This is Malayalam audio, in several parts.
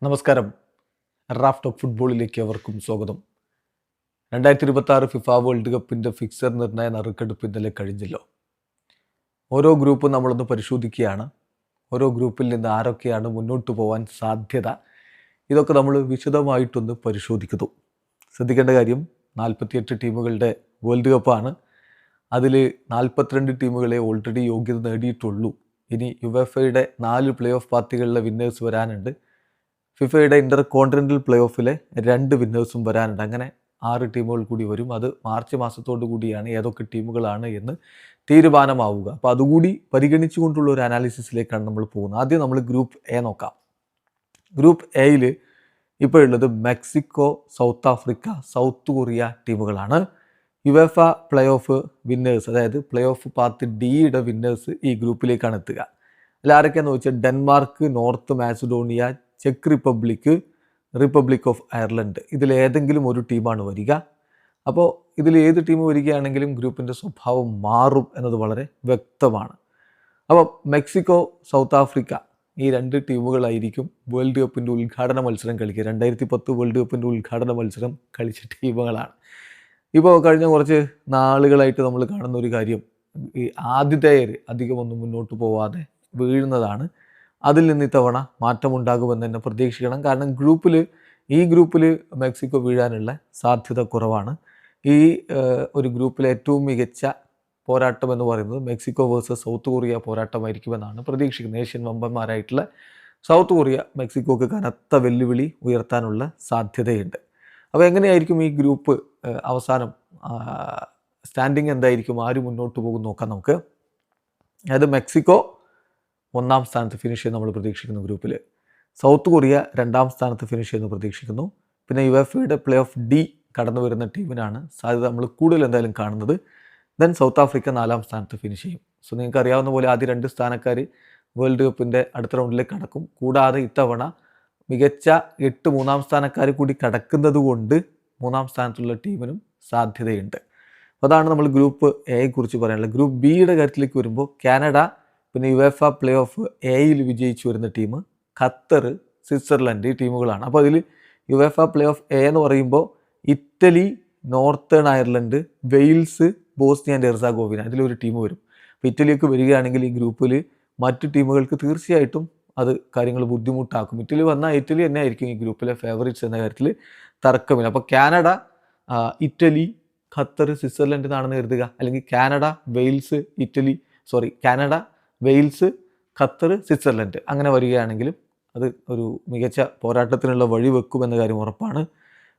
നമസ്കാരം. റാഫ് ടോക്ക് ഫുട്ബോളിലേക്ക് അവർക്കും സ്വാഗതം. 2026 ഫിഫ വേൾഡ് കപ്പിൻ്റെ ഫിക്സർ നിർണയ നറുക്കെടുപ്പ് ഇന്നലെ കഴിഞ്ഞല്ലോ. ഓരോ ഗ്രൂപ്പും നമ്മളൊന്ന് പരിശോധിക്കുകയാണ്. ഓരോ ഗ്രൂപ്പിൽ നിന്ന് ആരൊക്കെയാണ് മുന്നോട്ട് പോകാൻ സാധ്യത, ഇതൊക്കെ നമ്മൾ വിശദമായിട്ടൊന്ന് പരിശോധിക്കുന്നു. ശ്രദ്ധിക്കേണ്ട കാര്യം, 48 ടീമുകളുടെ വേൾഡ് കപ്പാണ്. അതിൽ 42 ടീമുകളെ ഓൾറെഡി യോഗ്യത നേടിയിട്ടുള്ളൂ. ഇനി യുവേഫയുടെ 4 പ്ലേ ഓഫ് പാർട്ടികളിലെ വിന്നേഴ്സ് വരാനുണ്ട്. ഫിഫയുടെ ഇൻ്റർ കോണ്ടിനെൻ്റൽ പ്ലേ ഓഫിലെ 2 വിന്നേഴ്സും വരാനുണ്ട്. അങ്ങനെ 6 ടീമുകൾ കൂടി വരും. അത് മാർച്ച് മാസത്തോടു കൂടിയാണ് ഏതൊക്കെ ടീമുകളാണ് എന്ന് തീരുമാനമാവുക. അപ്പോൾ അതുകൂടി പരിഗണിച്ചുകൊണ്ടുള്ള ഒരു അനാലിസിസിലേക്കാണ് നമ്മൾ പോകുന്നത്. ആദ്യം നമ്മൾ ഗ്രൂപ്പ് എ നോക്കാം. ഗ്രൂപ്പ് എയിൽ ഇപ്പോഴുള്ളത് Mexico, south Africa, south Korea ടീമുകളാണ്. യുവേഫ പ്ലേ ഓഫ് വിന്നേഴ്സ്, അതായത് പ്ലേ ഓഫ് പാർട്ട് ഡിയുടെ വിന്നേഴ്സ് ഈ ഗ്രൂപ്പിലേക്കാണ് എത്തുക. അതിൽ ആരൊക്കെയാണെന്ന് വെച്ചാൽ Denmark, north Macedonia, check republic, republic of Ireland, ഇതിലേതെങ്കിലും ഒരു ടീമാണ് വരിക. അപ്പോൾ ഇതിൽ ഏത് ടീം വരികയാണെങ്കിലും ഗ്രൂപ്പിൻ്റെ സ്വഭാവം മാറും എന്നത് വളരെ വ്യക്തമാണ്. അപ്പോൾ മെക്സിക്കോ, സൗത്ത് ആഫ്രിക്ക ഈ 2 ടീമുകളായിരിക്കും വേൾഡ് കപ്പിൻ്റെ ഉദ്ഘാടന മത്സരം കളിക്കുക. 2010 വേൾഡ് കപ്പിൻ്റെ ഉദ്ഘാടന മത്സരം കളിച്ച ടീമുകളാണ്. ഇപ്പോൾ കഴിഞ്ഞ കുറച്ച് നാളുകളായിട്ട് നമ്മൾ കാണുന്ന ഒരു കാര്യം, ഈ ആതിഥേയർ അധികമൊന്നും മുന്നോട്ട് പോവാതെ വീഴുന്നതാണ്. അതിൽ നിന്ന് ഇത്തവണ മാറ്റമുണ്ടാകുമെന്ന് തന്നെ പ്രതീക്ഷിക്കണം. കാരണം ഈ ഗ്രൂപ്പിൽ മെക്സിക്കോ വീഴാനുള്ള സാധ്യത കുറവാണ്. ഈ ഒരു ഗ്രൂപ്പിലെ ഏറ്റവും മികച്ച പോരാട്ടം എന്ന് പറയുന്നത് മെക്സിക്കോ വേഴ്സസ് സൗത്ത് കൊറിയ പോരാട്ടമായിരിക്കുമെന്നാണ് പ്രതീക്ഷിക്കുന്നത്. ഏഷ്യൻ വമ്പന്മാരായിട്ടുള്ള സൗത്ത് കൊറിയ മെക്സിക്കോക്ക് കനത്ത വെല്ലുവിളി ഉയർത്താനുള്ള സാധ്യതയുണ്ട്. അപ്പോൾ എങ്ങനെയായിരിക്കും ഈ ഗ്രൂപ്പ് അവസാനം സ്റ്റാൻഡിങ് എന്തായിരിക്കും, ആര് മുന്നോട്ട് പോകും നോക്കാം നമുക്ക്. അതായത് മെക്സിക്കോ 1ാം സ്ഥാനത്ത് ഫിനിഷ് ചെയ്യുന്ന നമ്മൾ പ്രതീക്ഷിക്കുന്നു ഗ്രൂപ്പിൽ. സൗത്ത് കൊറിയ 2ാം സ്ഥാനത്ത് ഫിനിഷ് ചെയ്യുന്നു പ്രതീക്ഷിക്കുന്നു. പിന്നെ യുവേഫയുടെ പ്ലേ ഓഫ് ഡി കടന്നു വരുന്ന ടീമിനാണ് സാധ്യത നമ്മൾ കൂടുതൽ എന്തായാലും കാണുന്നത്. ദെൻ സൗത്ത് ആഫ്രിക്ക 4ാം സ്ഥാനത്ത് ഫിനിഷ് ചെയ്യും. സോ നിങ്ങൾക്ക് അറിയാവുന്ന പോലെ ആദ്യ 2 സ്ഥാനക്കാർ വേൾഡ് കപ്പിൻ്റെ അടുത്ത റൗണ്ടിലേക്ക് കടക്കും. കൂടാതെ ഇത്തവണ മികച്ച 8 3ാം സ്ഥാനക്കാർ കൂടി കടക്കുന്നത് കൊണ്ട് 3ാം സ്ഥാനത്തുള്ള ടീമിനും സാധ്യതയുണ്ട്. അതാണ് നമ്മൾ ഗ്രൂപ്പ് എയെ കുറിച്ച് പറയാനുള്ളത്. ഗ്രൂപ്പ് ബിയുടെ കാര്യത്തിലേക്ക് വരുമ്പോൾ കാനഡ, പിന്നെ യുവേഫ പ്ലേ ഓഫ് എയിൽ വിജയിച്ചു വരുന്ന ടീം ഖത്തർ, സ്വിറ്റ്സർലൻഡ്, ഈ ടീമുകളാണ്. അപ്പോൾ അതിൽ യുവേഫ പ്ലേ ഓഫ് എ എന്ന് പറയുമ്പോൾ Italy, northern Ireland, Wales, Bosnia and Herzegovina, ഇതിലൊരു ടീം വരും. അപ്പോൾ ഇറ്റലിയൊക്കെ വരികയാണെങ്കിൽ ഈ ഗ്രൂപ്പിൽ മറ്റ് ടീമുകൾക്ക് തീർച്ചയായിട്ടും അത് കാര്യങ്ങൾ ബുദ്ധിമുട്ടാക്കും. ഇറ്റലി വന്നാൽ ഇറ്റലി തന്നെ ആയിരിക്കും ഈ ഗ്രൂപ്പിലെ ഫേവറേറ്റ്സ് എന്ന കാര്യത്തിൽ തർക്കമില്ല. അപ്പോൾ കാനഡ, ഇറ്റലി, ഖത്തർ, സ്വിറ്റ്സർലൻഡ് എന്നാണെന്ന് കരുതുക. അല്ലെങ്കിൽ കാനഡ, വെയിൽസ്, ഖത്തർ, സ്വിറ്റ്സർലൻഡ് അങ്ങനെ വരികയാണെങ്കിലും അത് ഒരു മികച്ച പോരാട്ടത്തിനുള്ള വഴി വെക്കുമെന്ന കാര്യം ഉറപ്പാണ്.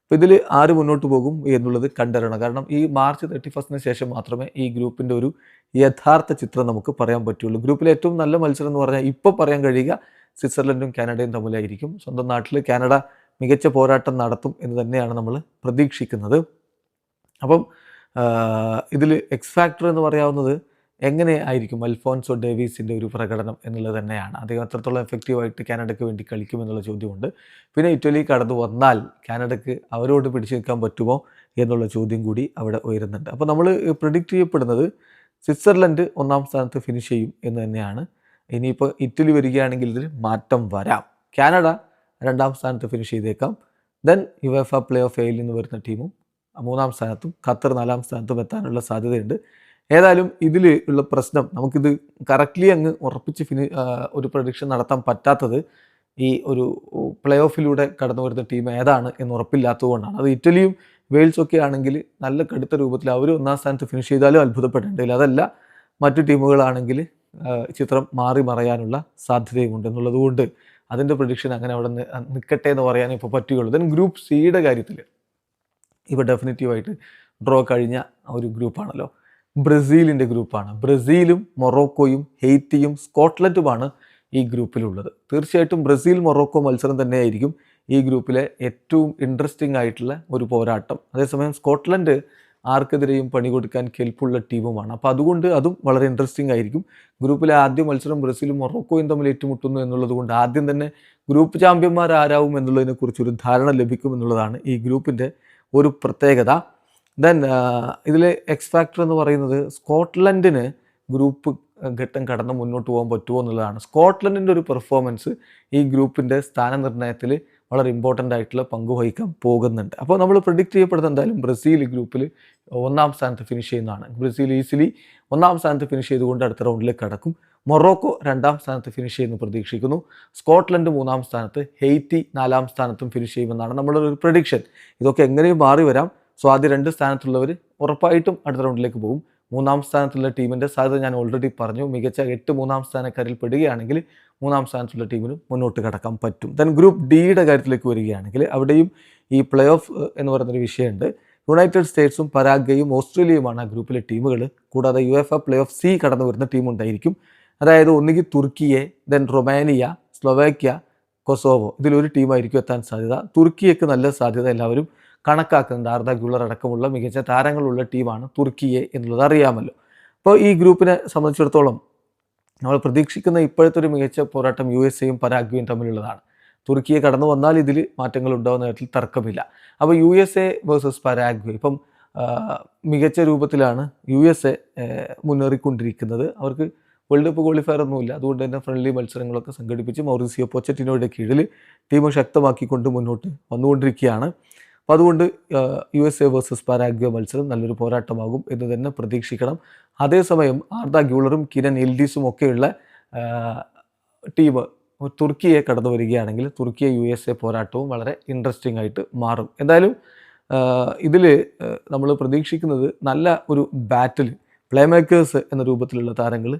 അപ്പോൾ ഇതിൽ ആര് മുന്നോട്ട് പോകും എന്നുള്ളത് കണ്ടറിയണം. കാരണം ഈ മാർച്ച് 31 ശേഷം മാത്രമേ ഈ ഗ്രൂപ്പിൻ്റെ ഒരു യഥാർത്ഥ ചിത്രം നമുക്ക് പറയാൻ പറ്റുള്ളൂ. ഗ്രൂപ്പിലെ ഏറ്റവും നല്ല മത്സരം എന്ന് പറഞ്ഞാൽ ഇപ്പോൾ പറയാൻ കഴിയുക സ്വിറ്റ്സർലൻഡും കാനഡയും തമ്മിലായിരിക്കും. സ്വന്തം നാട്ടിൽ കാനഡ മികച്ച പോരാട്ടം നടത്തും എന്ന് തന്നെയാണ് നമ്മൾ പ്രതീക്ഷിക്കുന്നത്. അപ്പം ഇതിൽ എക്സ് ഫാക്ടർ എന്ന് പറയാവുന്നത് എങ്ങനെ ആയിരിക്കും അൽഫോൻസോ ഡേവീസിൻ്റെ ഒരു പ്രകടനം എന്നുള്ളത് തന്നെയാണ്. അദ്ദേഹം എത്രത്തോളം എഫക്റ്റീവായിട്ട് കാനഡയ്ക്ക് വേണ്ടി കളിക്കുമെന്നുള്ള ചോദ്യമുണ്ട്. പിന്നെ ഇറ്റലി കടന്നു വന്നാൽ കാനഡയ്ക്ക് അവരോട് പിടിച്ചു നിൽക്കാൻ പറ്റുമോ എന്നുള്ള ചോദ്യം കൂടി അവിടെ ഉയരുന്നുണ്ട്. അപ്പോൾ നമ്മൾ പ്രിഡിക്റ്റ് ചെയ്യപ്പെടുന്നത് സ്വിറ്റ്സർലൻഡ് 1ാം സ്ഥാനത്ത് ഫിനിഷ് ചെയ്യും എന്ന് തന്നെയാണ്. ഇനിയിപ്പോൾ ഇറ്റലി വരികയാണെങ്കിൽ ഇതിൽ മാറ്റം വരാം. കാനഡ 2ാം സ്ഥാനത്ത് ഫിനിഷ് ചെയ്തേക്കാം. ദെൻ യുവേഫ പ്ലേ ഓഫ് എയിൽ നിന്ന് വരുന്ന ടീമും 3ാം സ്ഥാനത്തും, ഖത്തർ 4ാം സ്ഥാനത്തും എത്താനുള്ള സാധ്യതയുണ്ട്. ഏതായാലും ഇതിൽ ഉള്ള പ്രശ്നം, നമുക്കിത് കറക്റ്റ്ലി അങ്ങ് ഉറപ്പിച്ച് ഒരു പ്രഡിക്ഷൻ നടത്താൻ പറ്റാത്തത് ഈ ഒരു പ്ലേ ഓഫിലൂടെ കടന്നു വരുന്ന ടീം ഏതാണ് എന്ന് ഉറപ്പില്ലാത്തതുകൊണ്ടാണ്. അത് ഇറ്റലിയും വെയിൽസൊക്കെ ആണെങ്കിൽ നല്ല കടുത്ത രൂപത്തിൽ അവർ 1ാം സ്ഥാനത്ത് ഫിനിഷ് ചെയ്താലും അത്ഭുതപ്പെടേണ്ടതില്ല. അതല്ല, മറ്റു ടീമുകളാണെങ്കിൽ ചിത്രം മാറി മറയാനുള്ള സാധ്യതയുമുണ്ട് എന്നുള്ളത് കൊണ്ട് അതിൻ്റെ പ്രഡിക്ഷൻ അങ്ങനെ അവിടെ നിൽക്കട്ടെ എന്ന് പറയാനേ ഇപ്പോൾ പറ്റുകയുള്ളൂ. ദെൻ ഗ്രൂപ്പ് സിയുടെ കാര്യത്തിൽ ഇപ്പോൾ ഡെഫിനറ്റീവായിട്ട് ഡ്രോ കഴിഞ്ഞ ഒരു ഗ്രൂപ്പാണല്ലോ, ബ്രസീലിൻ്റെ ഗ്രൂപ്പാണ്. ബ്രസീലും മൊറോക്കോയും ഹെയ്റ്റിയും സ്കോട്ട്ലൻഡുമാണ് ഈ ഗ്രൂപ്പിലുള്ളത്. തീർച്ചയായിട്ടും ബ്രസീൽ മൊറോക്കോ മത്സരം തന്നെയായിരിക്കും ഈ ഗ്രൂപ്പിലെ ഏറ്റവും ഇൻട്രസ്റ്റിംഗ് ആയിട്ടുള്ള ഒരു പോരാട്ടം. അതേസമയം സ്കോട്ട്ലൻഡ് ആർക്കെതിരെയും പണി കൊടുക്കാൻ കെൽപ്പുള്ള ടീമുമാണ്. അപ്പോൾ അതുകൊണ്ട് അതും വളരെ ഇൻട്രസ്റ്റിംഗ് ആയിരിക്കും. ഗ്രൂപ്പിലെ ആദ്യ മത്സരം ബ്രസീലും മൊറോക്കോയും തമ്മിൽ ഏറ്റുമുട്ടുന്നു എന്നുള്ളത് കൊണ്ട് ആദ്യം തന്നെ ഗ്രൂപ്പ് ചാമ്പ്യന്മാർ ആരാവും എന്നുള്ളതിനെക്കുറിച്ചൊരു ധാരണ ലഭിക്കും എന്നുള്ളതാണ് ഈ ഗ്രൂപ്പിൻ്റെ ഒരു പ്രത്യേകത. ദെൻ ഇതിലെ എക്സ് ഫാക്ടർ എന്ന് പറയുന്നത് സ്കോട്ട്ലൻഡിന് ഗ്രൂപ്പ് ഘട്ടം കടന്ന് മുന്നോട്ട് പോകാൻ പറ്റുമോ എന്നുള്ളതാണ്. സ്കോട്ട്ലൻഡിൻ്റെ ഒരു പെർഫോമൻസ് ഈ ഗ്രൂപ്പിൻ്റെ സ്ഥാനനിർണ്ണയത്തിൽ വളരെ ഇമ്പോർട്ടൻ്റ് ആയിട്ടുള്ള പങ്ക് വഹിക്കാൻ പോകുന്നുണ്ട്. അപ്പോൾ നമ്മൾ പ്രെഡിക്റ്റ് ചെയ്യപ്പെടുന്നത് എന്തായാലും ബ്രസീൽ ഗ്രൂപ്പിൽ ഒന്നാം സ്ഥാനത്ത് ഫിനിഷ് ചെയ്യുന്നതാണ്. ബ്രസീൽ ഈസിലി ഒന്നാം സ്ഥാനത്ത് ഫിനിഷ് ചെയ്തുകൊണ്ട് അടുത്ത റൗണ്ടിലേക്ക് കടക്കും. മൊറോക്കോ രണ്ടാം സ്ഥാനത്ത് ഫിനിഷ് ചെയ്യുന്നു പ്രതീക്ഷിക്കുന്നു. സ്കോട്ട്ലൻഡ് മൂന്നാം സ്ഥാനത്ത്, ഹെയ്റ്റി നാലാം സ്ഥാനത്തും ഫിനിഷ് ചെയ്യുമെന്നാണ് നമ്മളുടെ ഒരു പ്രഡിക്ഷൻ. ഇതൊക്കെ എങ്ങനെയും മാറി വരാം. സോ ആദ്യ രണ്ട് സ്ഥാനത്തുള്ളവർ ഉറപ്പായിട്ടും അടുത്ത റൗണ്ടിലേക്ക് പോകും. മൂന്നാം സ്ഥാനത്തുള്ള ടീമിൻ്റെ സാധ്യത ഞാൻ ഓൾറെഡി പറഞ്ഞു. മികച്ച 8 മൂന്നാം സ്ഥാനക്കാരിൽ പെടുകയാണെങ്കിൽ മൂന്നാം സ്ഥാനത്തുള്ള ടീമിന് മുന്നോട്ട് കടക്കാൻ പറ്റും. ദെൻ ഗ്രൂപ്പ് ഡിയുടെ കാര്യത്തിലേക്ക് വരികയാണെങ്കിൽ അവിടെയും ഈ പ്ലേ ഓഫ് എന്ന് പറയുന്നൊരു വിഷയമുണ്ട്. യുണൈറ്റഡ് സ്റ്റേറ്റ്സും പരാഗ്വയും ഓസ്ട്രേലിയയുമാണ് ആ ഗ്രൂപ്പിലെ ടീമുകൾ. കൂടാതെ UEFA പ്ലേ ഓഫ് സി കടന്നു വരുന്ന ടീമുണ്ടായിരിക്കും. അതായത് ഒന്നുകിൽ തുർക്കിയെ, ദെൻ റൊമാനിയ, സ്ലൊവാക്യ, കൊസോവോ, ഇതിലൊരു ടീമായിരിക്കും എത്താൻ സാധ്യത. തുർക്കിയക്ക് നല്ല സാധ്യത എല്ലാവരും കണക്കാക്കുന്നുണ്ട്. ആർദ ഗുളർ അടക്കമുള്ള മികച്ച താരങ്ങളുള്ള ടീമാണ് തുർക്കിയെ എന്നുള്ളത് അറിയാമല്ലോ. അപ്പോൾ ഈ ഗ്രൂപ്പിനെ സംബന്ധിച്ചിടത്തോളം നമ്മൾ പ്രതീക്ഷിക്കുന്ന ഇപ്പോഴത്തെ ഒരു മികച്ച പോരാട്ടം USA-യും പരാഗ്വയും തമ്മിലുള്ളതാണ്. തുർക്കിയെ കടന്നു വന്നാൽ ഇതിൽ മാറ്റങ്ങൾ ഉണ്ടാകുന്ന കാര്യത്തിൽ തർക്കമില്ല. അപ്പോൾ USA വേഴ്സസ് പരാഗ്വേ, ഇപ്പം മികച്ച രൂപത്തിലാണ് USA മുന്നേറിക്കൊണ്ടിരിക്കുന്നത്. അവർക്ക് വേൾഡ് കപ്പ് ക്വാളിഫയർ ഒന്നുമില്ല. അതുകൊണ്ട് തന്നെ ഫ്രണ്ട്ലി മത്സരങ്ങളൊക്കെ സംഘടിപ്പിച്ച് മൗറിസിയോ പൊച്ചറ്റിനോയുടെ കീഴിൽ ടീം ശക്തമാക്കിക്കൊണ്ട് മുന്നോട്ട് വന്നുകൊണ്ടിരിക്കുകയാണ്. അപ്പോൾ അതുകൊണ്ട് USA വേഴ്സസ് പരാഗ്വേ മത്സരം നല്ലൊരു പോരാട്ടമാകും എന്ന് തന്നെ പ്രതീക്ഷിക്കണം. അതേസമയം ആർദ ഗുളറും കിരൺ യിൽഡിസും ഒക്കെയുള്ള ടീം തുർക്കിയെ കടന്നു വരികയാണെങ്കിൽ തുർക്കിയെ USA പോരാട്ടവും വളരെ ഇൻട്രസ്റ്റിംഗ് ആയിട്ട് മാറും. എന്തായാലും ഇതിൽ നമ്മൾ പ്രതീക്ഷിക്കുന്നത് നല്ല ഒരു ബാറ്റിൽ പ്ലേ മേക്കേഴ്സ് എന്ന രൂപത്തിലുള്ള താരങ്ങൾ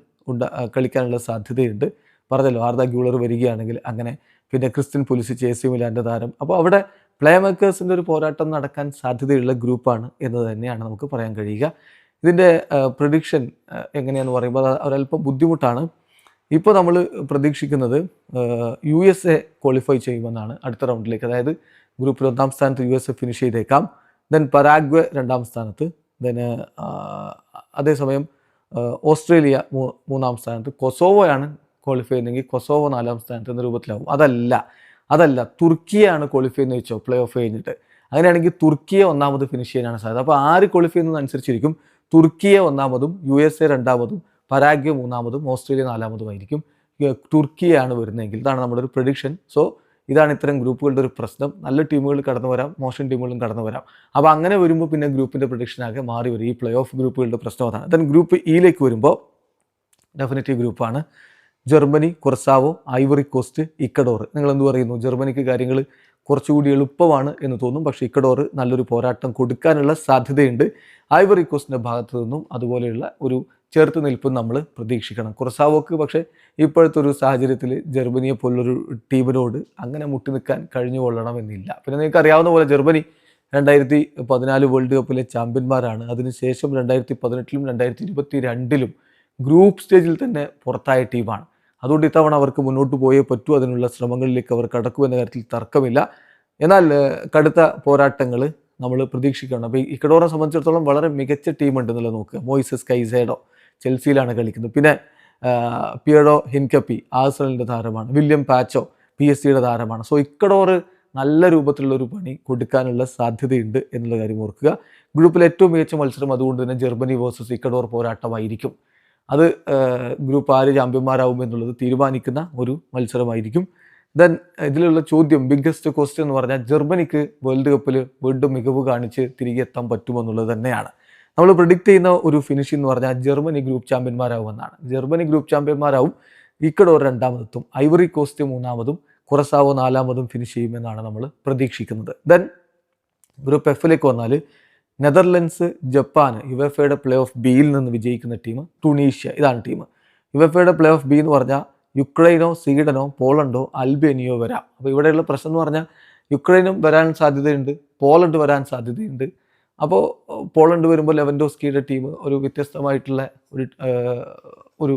കളിക്കാനുള്ള സാധ്യതയുണ്ട്. പറഞ്ഞല്ലോ ആർദ ഗുളർ വരികയാണെങ്കിൽ അങ്ങനെ, പിന്നെ ക്രിസ്ത്യൻ പുലിസിച്ച് AC മിലാൻ്റെ താരം. അപ്പോൾ അവിടെ പ്ലേ മേക്കേഴ്സിൻ്റെ ഒരു പോരാട്ടം നടക്കാൻ സാധ്യതയുള്ള ഗ്രൂപ്പാണ് എന്ന് തന്നെയാണ് നമുക്ക് പറയാൻ കഴിയുക. ഇതിൻ്റെ പ്രഡിക്ഷൻ എങ്ങനെയാണെന്ന് പറയുമ്പോൾ ഒരല്പം ബുദ്ധിമുട്ടാണ്. ഇപ്പോൾ നമ്മൾ പ്രതീക്ഷിക്കുന്നത് USA ക്വാളിഫൈ ചെയ്യുമെന്നാണ് അടുത്ത റൗണ്ടിലേക്ക്. അതായത് ഗ്രൂപ്പിൽ ഒന്നാം സ്ഥാനത്ത് USA ഫിനിഷ് ചെയ്തേക്കാം. ദെൻ പരാഗ്വേ രണ്ടാം സ്ഥാനത്ത്, ദെൻ അതേസമയം ഓസ്ട്രേലിയ മൂന്നാം സ്ഥാനത്ത്, കൊസോവോയാണ് ക്വാളിഫൈ ചെയ്യുന്നതെങ്കിൽ കൊസോവോ നാലാം സ്ഥാനത്ത് എന്ന രൂപത്തിലാവും. അതല്ല തുർക്കിയാണ് ക്വാളിഫൈ എന്ന് വെച്ചോ പ്ലേ ഓഫ് കഴിഞ്ഞിട്ട്. അങ്ങനെയാണെങ്കിൽ തുർക്കിയെ ഒന്നാമത് ഫിനിഷ് ചെയ്യാനാണ് സാധ്യത. അപ്പോൾ ആര് ക്വാളിഫൈ ചെയ്യുന്നതനുസരിച്ചിരിക്കും. തുർക്കിയെ ഒന്നാമതും, USA രണ്ടാമതും, പരാഗ്വേ മൂന്നാമതും, ഓസ്ട്രേലിയ നാലാമതുമായിരിക്കും. തുർക്കിയാണ് വരുന്നതെങ്കിൽ. ഇതാണ് നമ്മുടെ ഒരു പ്രഡിക്ഷൻ. സോ ഇതാണ് ഇത്തരം ഗ്രൂപ്പുകളുടെ ഒരു പ്രശ്നം. നല്ല ടീമുകൾ കടന്നു വരാം, മോശം ടീമുകളും കടന്നു വരാം. അപ്പോൾ അങ്ങനെ വരുമ്പോൾ പിന്നെ ഗ്രൂപ്പിൻ്റെ പ്രഡിക്ഷനാകെ മാറി വരും. ഈ പ്ലേ ഓഫ് ഗ്രൂപ്പുകളുടെ പ്രശ്നം അതാണ്. ദെൻ ഗ്രൂപ്പ് ഇയിലേക്ക് വരുമ്പോൾ ഡെഫിനറ്റീവ് ഗ്രൂപ്പാണ്. Germany, Curacao, Ivory Coast, Ecuador. നിങ്ങൾ എന്ത് പറയുന്നു? ജർമ്മനിക്ക് കാര്യങ്ങൾ കുറച്ചുകൂടി എളുപ്പമാണ് എന്ന് തോന്നും. പക്ഷേ ഇക്കഡോർ നല്ലൊരു പോരാട്ടം കൊടുക്കാനുള്ള സാധ്യതയുണ്ട്. ഐവറി കോസ്റ്റിൻ്റെ ഭാഗത്തു നിന്നും അതുപോലെയുള്ള ഒരു ചേർത്ത് നിൽപ്പും നമ്മൾ പ്രതീക്ഷിക്കണം. കൊർസാവോക്ക് പക്ഷേ ഇപ്പോഴത്തെ ഒരു സാഹചര്യത്തിൽ ജർമ്മനിയെ പോലുള്ളൊരു ടീമിനോട് അങ്ങനെ മുട്ടി നിൽക്കാൻ കഴിഞ്ഞു കൊള്ളണമെന്നില്ല. പിന്നെ നിങ്ങൾക്ക് അറിയാവുന്ന പോലെ ജർമ്മനി 2014 വേൾഡ് കപ്പിലെ ചാമ്പ്യന്മാരാണ്. അതിനുശേഷം 2018-ലും 2022-ലും ഗ്രൂപ്പ് സ്റ്റേജിൽ തന്നെ പുറത്തായ ടീമാണ്. അതുകൊണ്ട് ഇത്തവണ അവർക്ക് മുന്നോട്ട് പോയേ പറ്റൂ. അതിനുള്ള ശ്രമങ്ങളിലേക്ക് അവർ കടക്കുമെന്ന കാര്യത്തിൽ തർക്കമില്ല. എന്നാൽ കടുത്ത പോരാട്ടങ്ങൾ നമ്മൾ പ്രതീക്ഷിക്കണം. അപ്പോൾ ഇക്കഡോറിനെ സംബന്ധിച്ചിടത്തോളം വളരെ മികച്ച ടീമുണ്ടെന്നുള്ളത് നോക്കുക. മോയിസസ് കൈസേഡോ ചെൽസിയിലാണ് കളിക്കുന്നത്. പിന്നെ പിയഡോ ഹിൻകപ്പി ആഴ്സണലിൻ്റെ താരമാണ്. വില്യം പാച്ചോ PSG-യുടെ താരമാണ്. സോ ഇക്കഡോർ നല്ല രൂപത്തിലുള്ളൊരു പണി കൊടുക്കാനുള്ള സാധ്യതയുണ്ട് എന്നുള്ള കാര്യം ഓർക്കുക. ഗ്രൂപ്പിലെ ഏറ്റവും മികച്ച മത്സരം അതുകൊണ്ട് തന്നെ ജർമ്മനി വേഴ്സസ് ഇക്കഡോർ പോരാട്ടമായിരിക്കും. അത് ഗ്രൂപ്പ് ആര് ചാമ്പ്യന്മാരാകും എന്നുള്ളത് തീരുമാനിക്കുന്ന ഒരു മത്സരമായിരിക്കും. ദെൻ ഇതിലുള്ള ചോദ്യം, ബിഗ്ഗസ്റ്റ് ക്വസ്റ്റ്യൻ എന്ന് പറഞ്ഞാൽ ജർമ്മനിക്ക് വേൾഡ് കപ്പിൽ വീണ്ടും മികവ് കാണിച്ച് തിരികെ എത്താൻ പറ്റുമെന്നുള്ളത് തന്നെയാണ്. നമ്മൾ പ്രിഡിക്റ്റ് ചെയ്യുന്ന ഒരു ഫിനിഷ് എന്ന് പറഞ്ഞാൽ ജർമ്മനി ഗ്രൂപ്പ് ചാമ്പ്യന്മാരാകുമെന്നാണ്. ജർമ്മനി ഗ്രൂപ്പ് ചാമ്പ്യന്മാരാവും, ഇക്കഡോർ രണ്ടാമതെത്തും, ഐവറി കോസ്റ്റ് മൂന്നാമതും, കുറസാവോ നാലാമതും ഫിനിഷ് ചെയ്യുമെന്നാണ് നമ്മൾ പ്രതീക്ഷിക്കുന്നത്. ദെൻ ഗ്രൂപ്പ് എഫിലേക്ക് വന്നാൽ നെതർലൻഡ്സ്, ജപ്പാൻ, യുവേഫയുടെ പ്ലേ ഓഫ് ബിയിൽ നിന്ന് വിജയിക്കുന്ന ടീം, ടുണീഷ്യ, ഇതാണ് ടീം. യുവേഫയുടെ പ്ലേ ഓഫ് ബി എന്ന് പറഞ്ഞാൽ യുക്രൈനോ, സ്വീഡനോ, പോളണ്ടോ, അൽബേനിയോ വരാം. അപ്പോൾ ഇവിടെയുള്ള പ്രശ്നം എന്ന് പറഞ്ഞാൽ യുക്രൈനും വരാൻ സാധ്യതയുണ്ട്, പോളണ്ട് വരാൻ സാധ്യതയുണ്ട്. അപ്പോൾ പോളണ്ട് വരുമ്പോൾ ലെവൻഡോസ്കിയുടെ ടീം ഒരു വ്യത്യസ്തമായിട്ടുള്ള ഒരു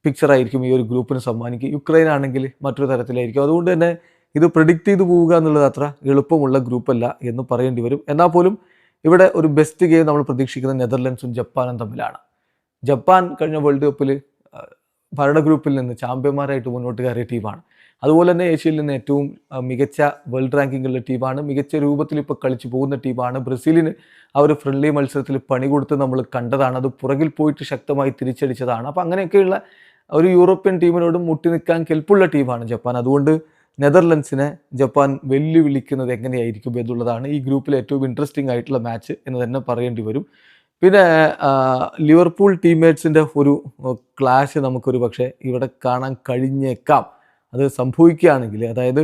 പിക്ചറായിരിക്കും ഈ ഒരു ഗ്രൂപ്പിന് സമ്മാനിക്കുക. യുക്രൈൻ ആണെങ്കിൽ മറ്റൊരു തരത്തിലായിരിക്കും. അതുകൊണ്ട് തന്നെ ഇത് പ്രിഡിക്റ്റ് ചെയ്ത് പോവുക എന്നുള്ളത് അത്ര എളുപ്പമുള്ള ഗ്രൂപ്പല്ല എന്ന് പറയേണ്ടി വരും. എന്നാൽ പോലും ഇവിടെ ഒരു ബെസ്റ്റ് ഗെയിം നമ്മൾ പ്രതീക്ഷിക്കുന്നത് നെതർലൻഡ്സും ജപ്പാനും തമ്മിലാണ്. ജപ്പാൻ കഴിഞ്ഞ വേൾഡ് കപ്പിൽ ഭരണ ഗ്രൂപ്പിൽ നിന്ന് ചാമ്പ്യന്മാരായിട്ട് മുന്നോട്ട് കയറിയ ടീമാണ്. അതുപോലെ തന്നെ ഏഷ്യയിൽ നിന്ന് ഏറ്റവും മികച്ച വേൾഡ് റാങ്കിങ്ങുള്ള ടീമാണ്, മികച്ച രൂപത്തിൽ ഇപ്പോൾ കളിച്ചു പോകുന്ന ടീമാണ്. ബ്രസീലിന് ആ ഒരു ഫ്രണ്ട്ലി മത്സരത്തിൽ പണി കൊടുത്ത് നമ്മൾ കണ്ടതാണ്. അത് പുറകിൽ പോയിട്ട് ശക്തമായി തിരിച്ചടിച്ചതാണ്. അപ്പോൾ അങ്ങനെയൊക്കെയുള്ള ഒരു യൂറോപ്യൻ ടീമിനോടും മുട്ടി നിൽക്കാൻ കെൽപ്പുള്ള ടീമാണ് ജപ്പാൻ. അതുകൊണ്ട് നെതർലൻഡ്സിനെ ജപ്പാൻ വെല്ലുവിളിക്കുന്നത് എങ്ങനെയായിരിക്കും എന്നുള്ളതാണ് ഈ ഗ്രൂപ്പിലെ ഏറ്റവും ഇൻട്രസ്റ്റിംഗ് ആയിട്ടുള്ള മാച്ച് എന്ന് തന്നെ പറയേണ്ടി വരും. പിന്നെ ലിവർപൂൾ ടീംമേറ്റ്സിൻ്റെ ഒരു ക്ലാഷ് നമുക്കൊരു പക്ഷേ ഇവിടെ കാണാൻ കഴിഞ്ഞേക്കാം. അത് സംഭവിക്കുകയാണെങ്കിൽ, അതായത്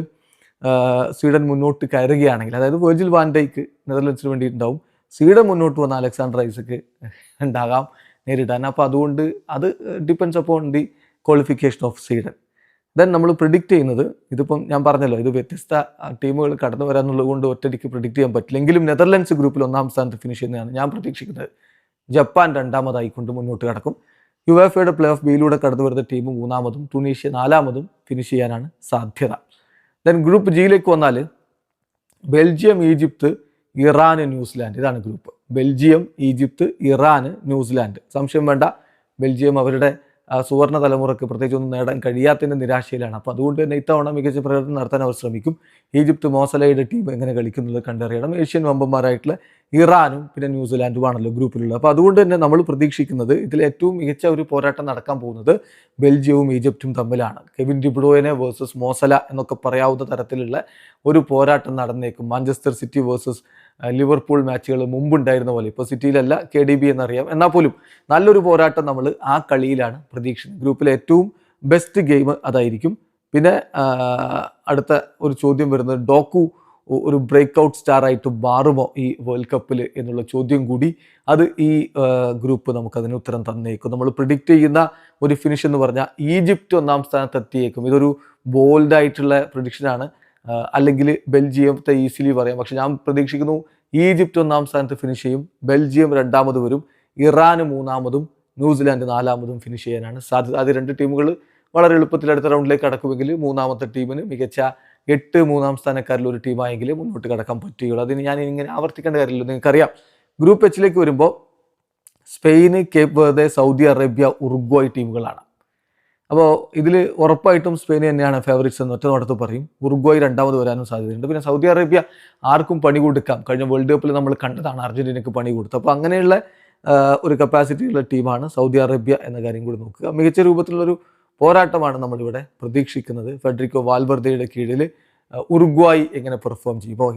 സ്വീഡൻ മുന്നോട്ട് കയറുകയാണെങ്കിൽ, അതായത് വെർജിൽ വാൻ ഡൈക്ക് നെതർലൻഡ്സിന് വേണ്ടി ഉണ്ടാവും, സ്വീഡൻ മുന്നോട്ട് വന്ന അലക്സാണ്ടർ ഐസക്ക് ഉണ്ടാകാം നേരിടാൻ. അപ്പോൾ അതുകൊണ്ട് അത് depends upon the qualification of Sweden. Then നമ്മൾ പ്രിഡിക്റ്റ് ചെയ്യുന്നത്, ഇതിപ്പം ഞാൻ പറഞ്ഞല്ലോ, ഇത് വ്യത്യസ്ത ടീമുകൾ കടന്നു വരാമെന്നുള്ളത് കൊണ്ട് ഒറ്റയ്ക്ക് പ്രിഡിക്റ്റ് ചെയ്യാൻ പറ്റില്ലെങ്കിലും നെതർലൻഡ്സ് ഗ്രൂപ്പിൽ 1-ാം സ്ഥാനത്ത് ഫിനിഷ് ചെയ്യുന്നതാണ് ഞാൻ പ്രതീക്ഷിക്കുന്നത്. ജപ്പാൻ 2-ാമതായിക്കൊണ്ട് മുന്നോട്ട് കടക്കും. യുവേഫയുടെ പ്ലേ ഓഫ് ബിയിലൂടെ കടന്നു വരുന്ന ടീം 3-ാമതും ടുണീഷ്യ 4-ാമതും ഫിനിഷ് ചെയ്യാനാണ് സാധ്യത. ദെൻ ഗ്രൂപ്പ് ജിയിലേക്ക് വന്നാൽ ബെൽജിയം, ഈജിപ്ത്, ഇറാൻ, ന്യൂസിലാൻഡ്, ഇതാണ് group. Belgium, Egypt, Iran, New Zealand. സംശയം വേണ്ട, ബെൽജിയം അവരുടെ സുവർണ്ണ തലമുറയ്ക്ക് പ്രത്യേകിച്ചൊന്നും നേടാൻ കഴിയാത്തതിൻ്റെ നിരാശയിലാണ്. അപ്പോൾ അതുകൊണ്ട് തന്നെ ഇത്തവണ മികച്ച പ്രകടനം നടത്താൻ അവർ ശ്രമിക്കും. ഈജിപ്ത് മോസലയുടെ ടീം എങ്ങനെ കളിക്കുന്നുള്ളത് കണ്ടറിയണം. ഏഷ്യൻ വമ്പന്മാരായിട്ടുള്ള ഇറാനും പിന്നെ ന്യൂസിലാൻഡുമാണല്ലോ ഗ്രൂപ്പിലുള്ളത്. അപ്പോൾ അതുകൊണ്ട് തന്നെ നമ്മൾ പ്രതീക്ഷിക്കുന്നത് ഇതിൽ ഏറ്റവും മികച്ച ഒരു പോരാട്ടം നടക്കാൻ പോകുന്നത് ബെൽജിയവും ഈജിപ്തും തമ്മിലാണ്. കെവിൻ ഡി ബ്രൂയിനെ വേഴ്സസ് മോസല എന്നൊക്കെ പറയാവുന്ന തരത്തിലുള്ള ഒരു പോരാട്ടം നടന്നേക്കും. മാഞ്ചസ്റ്റർ സിറ്റി വേഴ്സസ് ലിവർപൂൾ മാച്ചുകൾ മുമ്പുണ്ടായിരുന്ന പോലെ, ഇപ്പോൾ സിറ്റിയിലല്ല, KDB എന്നറിയാം, എന്നാൽ പോലും നല്ലൊരു പോരാട്ടം നമ്മൾ ആ കളിയിലാണ് പ്രതീക്ഷിക്കുന്നത്. ഗ്രൂപ്പിലെ ഏറ്റവും ബെസ്റ്റ് ഗെയിം അതായിരിക്കും. പിന്നെ അടുത്ത ഒരു ചോദ്യം വരുന്നത്, ഡോക്കു ഒരു ബ്രേക്ക് ഔട്ട് സ്റ്റാർ ആയിട്ട് മാറുമോ ഈ വേൾഡ് കപ്പിൽ എന്നുള്ള ചോദ്യം കൂടി അത് ഈ ഗ്രൂപ്പ് നമുക്കതിന് ഉത്തരം തന്നേക്കും. നമ്മൾ പ്രിഡിക്റ്റ് ചെയ്യുന്ന ഒരു ഫിനിഷ് എന്ന് പറഞ്ഞാൽ ഈജിപ്റ്റ് 1-ാം സ്ഥാനത്ത് എത്തിയേക്കും. ഇതൊരു ബോൾഡായിട്ടുള്ള പ്രഡിക്ഷനാണ്. അല്ലെങ്കിൽ ബെൽജിയത്തെ ഈസിലി പറയാം. പക്ഷെ ഞാൻ പ്രതീക്ഷിക്കുന്നു ഈജിപ്റ്റ് 1-ാം സ്ഥാനത്ത് ഫിനിഷ് ചെയ്യും, ബെൽജിയം 2-ാമത് വരും, ഇറാൻ 3-ാമതും, ന്യൂസിലാൻഡ് 4-ാമതും ഫിനിഷ് ചെയ്യാനാണ് സാധ്യത. അത് രണ്ട് ടീമുകൾ വളരെ എളുപ്പത്തിൽ അടുത്ത റൗണ്ടിലേക്ക് കടക്കുമെങ്കിൽ 3-ാമത്തെ ടീമിന് മികച്ച 8 3-ാം സ്ഥാനക്കാരിൽ ഒരു ടീമായെങ്കിൽ മുന്നോട്ട് കടക്കാൻ പറ്റുകയുള്ളൂ. അതിന് ഞാൻ ഇങ്ങനെ ആവർത്തിക്കേണ്ട കാര്യമില്ല, നിങ്ങൾക്കറിയാം. ഗ്രൂപ്പ് എച്ചിലേക്ക് വരുമ്പോൾ Spain, Cape Verde, Saudi Arabia, Uruguay ടീമുകളാണ്. അപ്പോൾ ഇതിൽ ഉറപ്പായിട്ടും സ്പെയിൻ തന്നെയാണ് ഫേവറേറ്റ്സ് എന്ന് ഒറ്റ നോട്ടത്തിൽ പറയും. ഉറുഗ്വായ് 2-ാമത് വരാനും സാധ്യതയുണ്ട്. പിന്നെ സൗദി അറേബ്യ ആർക്കും പണി കൊടുക്കാം. കഴിഞ്ഞ വേൾഡ് കപ്പിൽ നമ്മൾ കണ്ടതാണ് അർജന്റീനയ്ക്ക് പണി കൊടുത്തു. അപ്പോൾ അങ്ങനെയുള്ള ഒരു കപ്പാസിറ്റിയുള്ള ടീമാണ് സൗദി അറേബ്യ എന്ന കാര്യം കൂടി നോക്കുക. മികച്ച രൂപത്തിലുള്ളൊരു പോരാട്ടമാണ് നമ്മളിവിടെ പ്രതീക്ഷിക്കുന്നത്. ഫെഡറിക്കോ വാൽവർദയുടെ കീഴിൽ ഉറുഗ്വായ് എങ്ങനെ പെർഫോം ചെയ്യും. ഇപ്പോൾ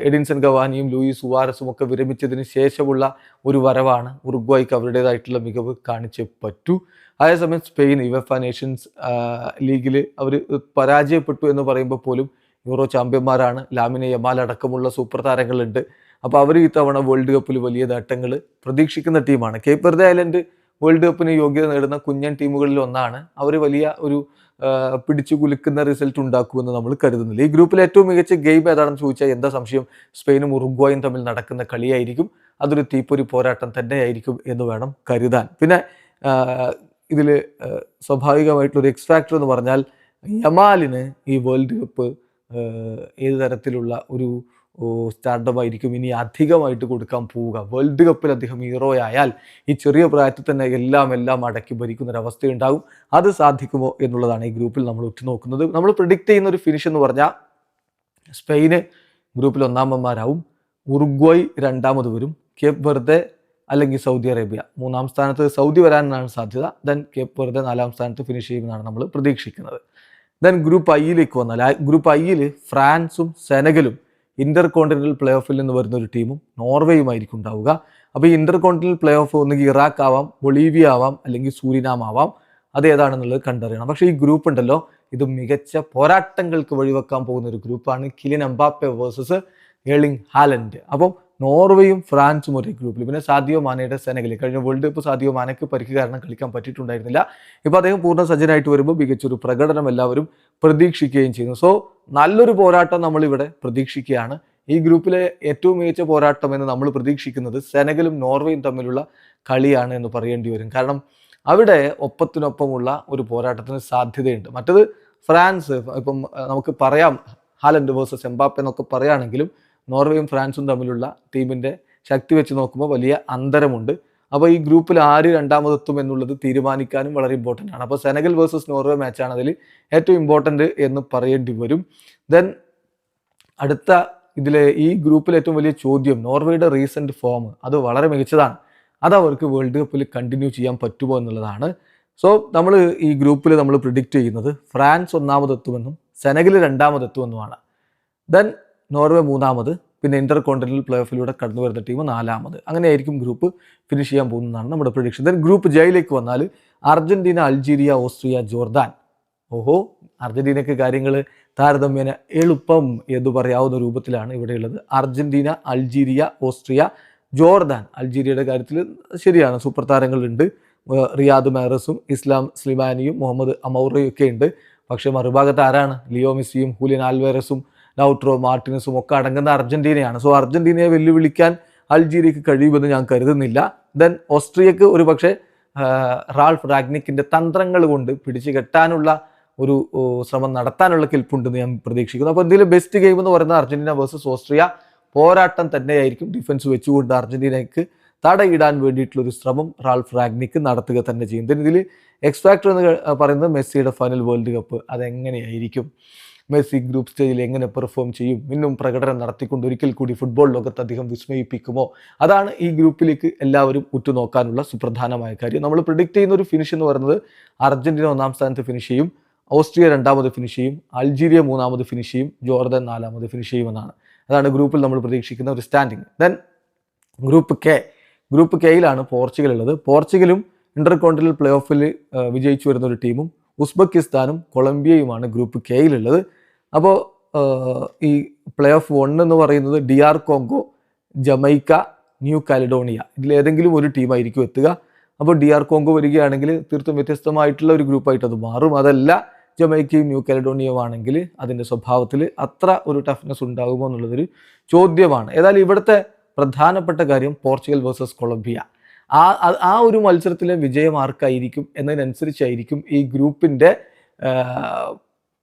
എഡിൻസൺ ഗവാനിയും ലൂയിസ് സുവാരസും ഒക്കെ വിരമിച്ചതിന് ശേഷമുള്ള ഒരു വരവാണ്. ഉറുഗ്വായ്ക്ക് അവരുടേതായിട്ടുള്ള മികവ് കാണിച്ചേ പറ്റൂ. അതേസമയം സ്പെയിൻ യുവേഫ നേഷൻസ് ലീഗിൽ അവർ പരാജയപ്പെട്ടു എന്ന് പറയുമ്പോൾ പോലും യൂറോ ചാമ്പ്യന്മാരാണ്. ലാമിനെ യമാൽ അടക്കമുള്ള സൂപ്പർ താരങ്ങളുണ്ട്. അപ്പോൾ അവർ ഈ തവണ വേൾഡ് കപ്പിൽ വലിയ നേട്ടങ്ങൾ പ്രതീക്ഷിക്കുന്ന ടീമാണ്. കേപ്പ് വെർദെ ഐലൻഡ് വേൾഡ് കപ്പിന് യോഗ്യത നേടുന്ന കുഞ്ഞൻ ടീമുകളിൽ ഒന്നാണ്. അവർ വലിയ ഒരു പിടിച്ചു കുലുക്കുന്ന റിസൾട്ട് ഉണ്ടാക്കുമെന്ന് നമ്മൾ കരുതുന്നില്ല. ഈ ഗ്രൂപ്പിലെ ഏറ്റവും മികച്ച ഗെയിം ഏതാണെന്ന് ചോദിച്ചാൽ എന്താ സംശയം, സ്പെയിനും ഉറുഗ്വായും തമ്മിൽ നടക്കുന്ന കളിയായിരിക്കും. അതൊരു തീപ്പൊരി പോരാട്ടം തന്നെയായിരിക്കും എന്ന് വേണം കരുതാൻ. പിന്നെ ഇതിൽ സ്വാഭാവികമായിട്ടുള്ളൊരു എക്സ് ഫാക്ടർ എന്ന് പറഞ്ഞാൽ യമാലിന് ഈ വേൾഡ് കപ്പ് ഏത് തരത്തിലുള്ള ഒരു സ്റ്റാർഡമായിരിക്കും ഇനി അധികമായിട്ട് കൊടുക്കാൻ പോവുക. വേൾഡ് കപ്പിൽ അദ്ദേഹം ഹീറോയായാൽ ഈ ചെറിയ പ്രായത്തിൽ തന്നെ എല്ലാം അടക്കി ഭരിക്കുന്നൊരവസ്ഥയുണ്ടാകും. അത് സാധിക്കുമോ എന്നുള്ളതാണ് ഈ ഗ്രൂപ്പിൽ നമ്മൾ ഉറ്റുനോക്കുന്നത്. നമ്മൾ പ്രിഡിക്റ്റ് ചെയ്യുന്ന ഒരു ഫിനിഷ് എന്ന് പറഞ്ഞാൽ സ്പെയിന് ഗ്രൂപ്പിൽ 1-ാമന്മാരാവും, ഉറുഗ്വായ് 2-ാമത് വരും, കേപ്പ് വെർദെ അല്ലെങ്കിൽ സൗദി അറേബ്യ 3-ാം സ്ഥാനത്ത് സൗദി വരാനാണ് സാധ്യത. ദെൻ കേപ്പ് വെർദെ 4-ാം സ്ഥാനത്ത് ഫിനിഷ് ചെയ്യുമെന്നാണ് നമ്മൾ പ്രതീക്ഷിക്കുന്നത്. ദെൻ ഗ്രൂപ്പ് ഐയിലേക്ക് വന്നാൽ ഗ്രൂപ്പ് ഐയിൽ ഫ്രാൻസും സെനഗലും ഇന്റർ കോണ്ടിനെന്റൽ പ്ലേ ഓഫിൽ നിന്ന് വരുന്ന ഒരു ടീമും നോർവേയുമായിരിക്കും ഉണ്ടാവുക. അപ്പോൾ ഈ ഇന്റർ കോണ്ടിനെന്റൽ പ്ലേ ഓഫ് ഒന്നുകിൽ ഇറാഖ് ആവാം, ബൊളീവിയ ആവാം, അല്ലെങ്കിൽ സൂരിനാം ആവാം. അത് ഏതാണെന്നുള്ളത് കണ്ടറിയണം. പക്ഷേ ഈ ഗ്രൂപ്പ് ഉണ്ടല്ലോ, ഇത് മികച്ച പോരാട്ടങ്ങൾക്ക് വഴിവെക്കാൻ പോകുന്ന ഒരു ഗ്രൂപ്പാണ്. Kylian Mbappe versus Erling Haaland. അപ്പം നോർവേയും ഫ്രാൻസും ഒരേ ഗ്രൂപ്പിൽ. പിന്നെ സാദിയോ മാനയുടെ സെനഗൽ. കഴിഞ്ഞ വേൾഡ് കപ്പ് സാദിയോ മാനയ്ക്ക് പരിക്ക് കാരണം കളിക്കാൻ പറ്റിയിട്ടുണ്ടായിരുന്നില്ല. ഇപ്പോൾ അദ്ദേഹം പൂർണ്ണ സജ്ജനായിട്ട് വരുമ്പോൾ മികച്ചൊരു പ്രകടനം എല്ലാവരും പ്രതീക്ഷിക്കുകയും ചെയ്യുന്നു. സോ നല്ലൊരു പോരാട്ടം നമ്മളിവിടെ പ്രതീക്ഷിക്കുകയാണ്. ഈ ഗ്രൂപ്പിലെ ഏറ്റവും മികച്ച പോരാട്ടം എന്ന് നമ്മൾ പ്രതീക്ഷിക്കുന്നത് സെനഗലും നോർവേയും തമ്മിലുള്ള കളിയാണ് എന്ന് പറയേണ്ടി വരും. കാരണം അവിടെ ഒപ്പത്തിനൊപ്പമുള്ള ഒരു പോരാട്ടത്തിന് സാധ്യതയുണ്ട്. മറ്റത് ഫ്രാൻസ്, ഇപ്പം നമുക്ക് പറയാം ഹാലൻഡ് വേഴ്സസ് എംബാപ്പെ എന്നൊക്കെ പറയുകയാണെങ്കിലും നോർവേയും ഫ്രാൻസും തമ്മിലുള്ള ടീമിൻ്റെ ശക്തി വെച്ച് നോക്കുമ്പോൾ വലിയ അന്തരമുണ്ട്. അപ്പോൾ ഈ ഗ്രൂപ്പിൽ ആര് രണ്ടാമതെത്തും എന്നുള്ളത് തീരുമാനിക്കാനും വളരെ ഇമ്പോർട്ടൻ്റ് ആണ്. അപ്പോൾ സെനഗൽ വേഴ്സസ് നോർവേ മാച്ചാണ് അതിൽ ഏറ്റവും ഇമ്പോർട്ടൻ്റ് എന്ന് പറയേണ്ടി വരും. ദെൻ അടുത്ത ഈ ഗ്രൂപ്പിൽ ഏറ്റവും വലിയ ചോദ്യം, നോർവേയുടെ റീസെൻറ്റ് ഫോം അത് വളരെ മികച്ചതാണ്. അത് അവർക്ക് വേൾഡ് കപ്പിൽ കണ്ടിന്യൂ ചെയ്യാൻ പറ്റുമോ എന്നുള്ളതാണ്. സോ നമ്മൾ ഈ ഗ്രൂപ്പിൽ നമ്മൾ പ്രിഡിക്റ്റ് ചെയ്യുന്നത് ഫ്രാൻസ് ഒന്നാമതെത്തുമെന്നും സെനഗൽ രണ്ടാമതെത്തുമെന്നുമാണ്. ദെൻ നോർവേ മൂന്നാമത്, പിന്നെ ഇന്റർ കോണ്ടിനെന്റൽ പ്ലേ ഓഫിലൂടെ കടന്നു വരുന്ന ടീം നാലാമത്. അങ്ങനെയായിരിക്കും ഗ്രൂപ്പ് ഫിനിഷ് ചെയ്യാൻ പോകുന്നതാണ് നമ്മുടെ പ്രഡിക്ഷൻ. ദെൻ ഗ്രൂപ്പ് ജയിലേക്ക് വന്നാൽ അർജന്റീന, അൾജീരിയ, ഓസ്ട്രിയ, ജോർദാൻ. ഓഹോ, അർജന്റീനയ്ക്ക് കാര്യങ്ങൾ താരതമ്യേന എളുപ്പം എന്ന് പറയാവുന്ന രൂപത്തിലാണ് ഇവിടെയുള്ളത്. Argentina, Algeria, Austria, Jordan. അൾജീരിയയുടെ കാര്യത്തിൽ ശരിയാണ്, സൂപ്പർ താരങ്ങളുണ്ട്. റിയാദ് മാഹ്റസും ഇസ്ലാം സ്ലിമാനിയും മുഹമ്മദ് അമൗറയും ഒക്കെ ഉണ്ട്. പക്ഷേ മറുഭാഗത്ത് ആരാണ്? ലിയോ മെസ്സിയും ഹൂലിയൻ ആൽവേരസും ലൗട്രോ മാർട്ടിനസും ഒക്കെ അടങ്ങുന്ന അർജന്റീനയാണ്. സോ അർജന്റീനയെ വെല്ലുവിളിക്കാൻ അൾജീരിയക്ക് കഴിയുമെന്ന് ഞാൻ കരുതുന്നില്ല. ദെൻ ഓസ്ട്രിയക്ക് ഒരു പക്ഷേ റാൾഫ് റാഗ്നിക്കിൻ്റെ തന്ത്രങ്ങൾ കൊണ്ട് പിടിച്ചു കെട്ടാനുള്ള ഒരു ശ്രമം നടത്താനുള്ള കെൽപ്പുണ്ടെന്ന് ഞാൻ പ്രതീക്ഷിക്കുന്നു. അപ്പോൾ എന്തെങ്കിലും ബെസ്റ്റ് ഗെയിം എന്ന് പറയുന്നത് അർജന്റീന വേഴ്സസ് ഓസ്ട്രിയ പോരാട്ടം തന്നെയായിരിക്കും. ഡിഫൻസ് വെച്ചുകൊണ്ട് അർജന്റീനയ്ക്ക് തടയിടാൻ വേണ്ടിയിട്ടുള്ളൊരു ശ്രമം റാൾഫ് റാഗ്നിക്ക് നടത്തുക തന്നെ ചെയ്യും. ഇതിൽ എക്സ് ഫാക്ടർ എന്ന് പറയുന്നത് മെസ്സിയുടെ ഫൈനൽ വേൾഡ് കപ്പ്. അതെങ്ങനെയായിരിക്കും? മെസ്സി ഗ്രൂപ്പ് സ്റ്റേജിൽ എങ്ങനെ പെർഫോം ചെയ്യും? ഇന്നും പ്രകടനം നടത്തിക്കൊണ്ട് ഒരിക്കൽ കൂടി ഫുട്ബോൾ ലോകത്ത് അദ്ദേഹം വിസ്മയിപ്പിക്കുമോ? അതാണ് ഈ ഗ്രൂപ്പിലേക്ക് എല്ലാവരും ഉറ്റുനോക്കാനുള്ള സുപ്രധാനമായ കാര്യം. നമ്മൾ പ്രിഡിക്റ്റ് ചെയ്യുന്ന ഒരു ഫിനിഷ് എന്ന് പറയുന്നത് അർജന്റീന ഒന്നാം സ്ഥാനത്ത് ഫിനിഷ് ചെയ്യും, ഓസ്ട്രിയ രണ്ടാമത് ഫിനിഷ് ചെയ്യും, അൾജീരിയ മൂന്നാമത് ഫിനിഷ് ചെയ്യും, ജോർദാൻ നാലാമത് ഫിനിഷ് ചെയ്യുമെന്നാണ്. അതാണ് ഗ്രൂപ്പിൽ നമ്മൾ പ്രതീക്ഷിക്കുന്ന ഒരു സ്റ്റാൻഡിങ്. ദെൻ ഗ്രൂപ്പ് കെയിലാണ് പോർച്ചുഗൽ ഉള്ളത്. പോർച്ചുഗലും ഇന്റർ കോണ്ടിനെന്റൽ പ്ലേ ഓഫിൽ വിജയിച്ചു വരുന്ന ഒരു ടീമും ഉസ്ബെക്കിസ്ഥാനും കൊളംബിയയുമാണ് ഗ്രൂപ്പ് കെയിലുള്ളത്. അപ്പോൾ ഈ പ്ലേ ഓഫ് 1 എന്ന് പറയുന്നത് DR Congo, Jamaica, new Caledonia, ഇതിലേതെങ്കിലും ഒരു ടീമായിരിക്കും എത്തുക. അപ്പോൾ DR കോങ്കോ വരികയാണെങ്കിൽ തീർത്തും വ്യത്യസ്തമായിട്ടുള്ള ഒരു ഗ്രൂപ്പായിട്ട് അത് മാറും. അതല്ല ജമൈക്കയും ന്യൂ കാലിഡോണിയയും ആണെങ്കിൽ അതിൻ്റെ സ്വഭാവത്തിൽ അത്ര ഒരു ടഫ്നെസ് ഉണ്ടാകുമോ എന്നുള്ളതൊരു ചോദ്യമാണ്. ഏതായാലും ഇവിടുത്തെ പ്രധാനപ്പെട്ട കാര്യം പോർച്ചുഗൽ വേഴ്സസ് കൊളംബിയ. ആ ഒരു മത്സരത്തിലെ വിജയം ആർക്കായിരിക്കും എന്നതിനനുസരിച്ചായിരിക്കും ഈ ഗ്രൂപ്പിൻ്റെ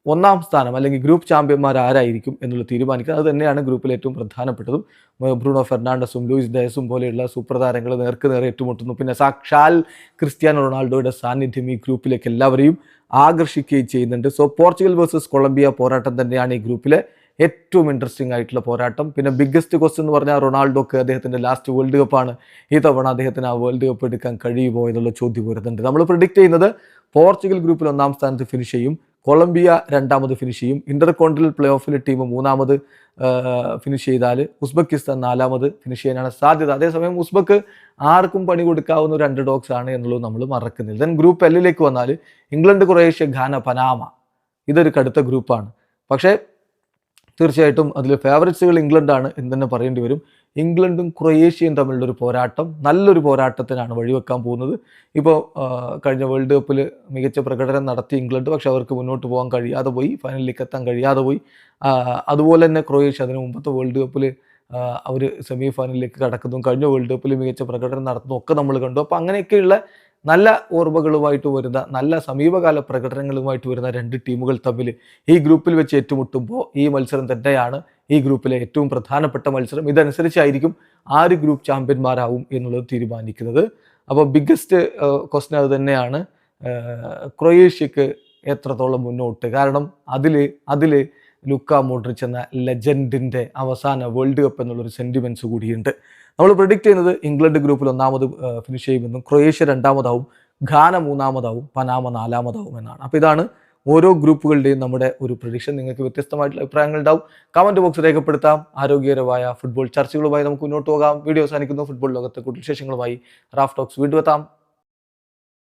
ഒന്നാം സ്ഥാനം അല്ലെങ്കിൽ ഗ്രൂപ്പ് ചാമ്പ്യന്മാർ ആരായിരിക്കും എന്നുള്ളത് തീരുമാനിക്കുക. അത് തന്നെയാണ് ഗ്രൂപ്പിൽ ഏറ്റവും പ്രധാനപ്പെട്ടതും. ബ്രൂണോ ഫെർണാണ്ടസും ലൂയിസ് ഡയസും പോലെയുള്ള സൂപ്പർ താരങ്ങൾ നേർക്ക് നേരെ ഏറ്റുമുട്ടുന്നു. പിന്നെ സാക്ഷാൽ ക്രിസ്ത്യാനോ റൊണാൾഡോയുടെ സാന്നിധ്യം ഈ ഗ്രൂപ്പിലേക്ക് എല്ലാവരെയും ആകർഷിക്കുകയും ചെയ്യുന്നുണ്ട്. സോ പോർച്ചുഗൽ വേഴ്സസ് കൊളംബിയ പോരാട്ടം തന്നെയാണ് ഈ ഗ്രൂപ്പിലെ ഏറ്റവും ഇൻട്രസ്റ്റിംഗ് ആയിട്ടുള്ള പോരാട്ടം. പിന്നെ ബിഗ്ഗസ്റ്റ് ക്വസ്റ്റ്യൻ എന്ന് പറഞ്ഞാൽ റൊണാൾഡോക്ക് അദ്ദേഹത്തിൻ്റെ ലാസ്റ്റ് വേൾഡ് കപ്പാണ്. ഈ തവണ അദ്ദേഹത്തിന് ആ വേൾഡ് കപ്പ് എടുക്കാൻ കഴിയുമോ എന്നുള്ള ചോദ്യം വരുന്നുണ്ട്. നമ്മൾ പ്രിഡിക്റ്റ് ചെയ്യുന്നത് പോർച്ചുഗൽ ഗ്രൂപ്പിൽ ഒന്നാം സ്ഥാനത്ത് ഫിനിഷ് ചെയ്യും, കൊളംബിയ രണ്ടാമത് ഫിനിഷ് ചെയ്യും, ഇന്റർ കോണ്ടിനെന്റൽ പ്ലേ ഓഫിലെ ടീം മൂന്നാമത് ഫിനിഷ് ചെയ്താൽ ഉസ്ബെക്കിസ്ഥാൻ നാലാമത് ഫിനിഷ് ചെയ്യാനാണ് സാധ്യത. അതേസമയം ഉസ്ബെക്ക് ആർക്കും പണി കൊടുക്കാവുന്ന ഒരു അണ്ടർഡോഗ്സ് ആണ് എന്നുള്ളത് നമ്മൾ മറക്കുന്നില്ല. ദെൻ ഗ്രൂപ്പ് എല്ലിലേക്ക് വന്നാൽ ഇംഗ്ലണ്ട്, ക്രൊയേഷ്യ, ഘാന, പനാമ, ഇതൊരു കടുത്ത ഗ്രൂപ്പാണ്. പക്ഷേ തീർച്ചയായിട്ടും അതിൽ ഫേവറേറ്റ്സുകൾ ഇംഗ്ലണ്ടാണ് എന്ന് തന്നെ പറയേണ്ടി വരും. ഇംഗ്ലണ്ടും ക്രൊയേഷ്യയും തമ്മിലുള്ളൊരു പോരാട്ടം നല്ലൊരു പോരാട്ടത്തിനാണ് വഴിവെക്കാൻ പോകുന്നത്. ഇപ്പോൾ കഴിഞ്ഞ വേൾഡ് കപ്പിൽ മികച്ച പ്രകടനം നടത്തി ഇംഗ്ലണ്ട്, പക്ഷെ അവർക്ക് മുന്നോട്ട് പോകാൻ കഴിയാതെ പോയി, ഫൈനലിലേക്ക് എത്താൻ കഴിയാതെ പോയി. അതുപോലെ തന്നെ ക്രൊയേഷ്യ അതിന് മുമ്പത്തെ വേൾഡ് കപ്പിൽ അവർ സെമി ഫൈനലിലേക്ക് കടക്കുന്നതും കഴിഞ്ഞ വേൾഡ് കപ്പിൽ മികച്ച പ്രകടനം നടത്തുന്നതും ഒക്കെ നമ്മൾ കണ്ടു. അപ്പോൾ അങ്ങനെയൊക്കെയുള്ള നല്ല ഓർമ്മകളുമായിട്ട് വരുന്ന, നല്ല സമീപകാല പ്രകടനങ്ങളുമായിട്ട് വരുന്ന രണ്ട് ടീമുകൾ തമ്മിൽ ഈ ഗ്രൂപ്പിൽ വെച്ച് ഏറ്റുമുട്ടുമ്പോൾ ഈ മത്സരം തന്നെയാണ് ഈ ഗ്രൂപ്പിലെ ഏറ്റവും പ്രധാനപ്പെട്ട മത്സരം. ഇതനുസരിച്ചായിരിക്കും ആര് ഗ്രൂപ്പ് ചാമ്പ്യന്മാരാവും എന്നുള്ളത് തീരുമാനിക്കുന്നത്. അപ്പോൾ ബിഗ്ഗസ്റ്റ് ക്വസ്റ്റ്യൻ അത് തന്നെയാണ്, ക്രൊയേഷ്യക്ക് എത്രത്തോളം മുന്നോട്ട്. കാരണം അതിൽ ലുക്ക മോഡ്രിച്ച് എന്ന ലെജൻഡിൻ്റെ അവസാന വേൾഡ് കപ്പ് എന്നുള്ളൊരു സെൻറ്റിമെൻറ്റ്സ് കൂടിയുണ്ട്. നമ്മൾ പ്രിഡിക്റ്റ് ചെയ്യുന്നത് ഇംഗ്ലണ്ട് ഗ്രൂപ്പിൽ ഒന്നാമത് ഫിനിഷ് ചെയ്യുമെന്നും, ക്രൊയേഷ്യ രണ്ടാമതാവും, ഘാന മൂന്നാമതാവും, പനാമ നാലാമതാവും എന്നാണ്. അപ്പോൾ ഇതാണ് ഓരോ ഗ്രൂപ്പുകളുടെയും നമ്മുടെ ഒരു പ്രഡിക്ഷൻ. നിങ്ങൾക്ക് വ്യത്യസ്തമായിട്ടുള്ള അഭിപ്രായങ്ങൾ ഉണ്ടാവും, കമൻറ്റ് ബോക്സ് രേഖപ്പെടുത്താം. ആരോഗ്യകരമായ ഫുട്ബോൾ ചർച്ചകളുമായി നമുക്ക് മുന്നോട്ട് പോകാം. വീഡിയോ അവസാനിക്കുന്നു. ഫുട്ബോൾ ലോകത്തെ കൂടുതൽ വിശേഷങ്ങളുമായി റാഫ് ടോക്സ് വീണ്ടും എത്താം.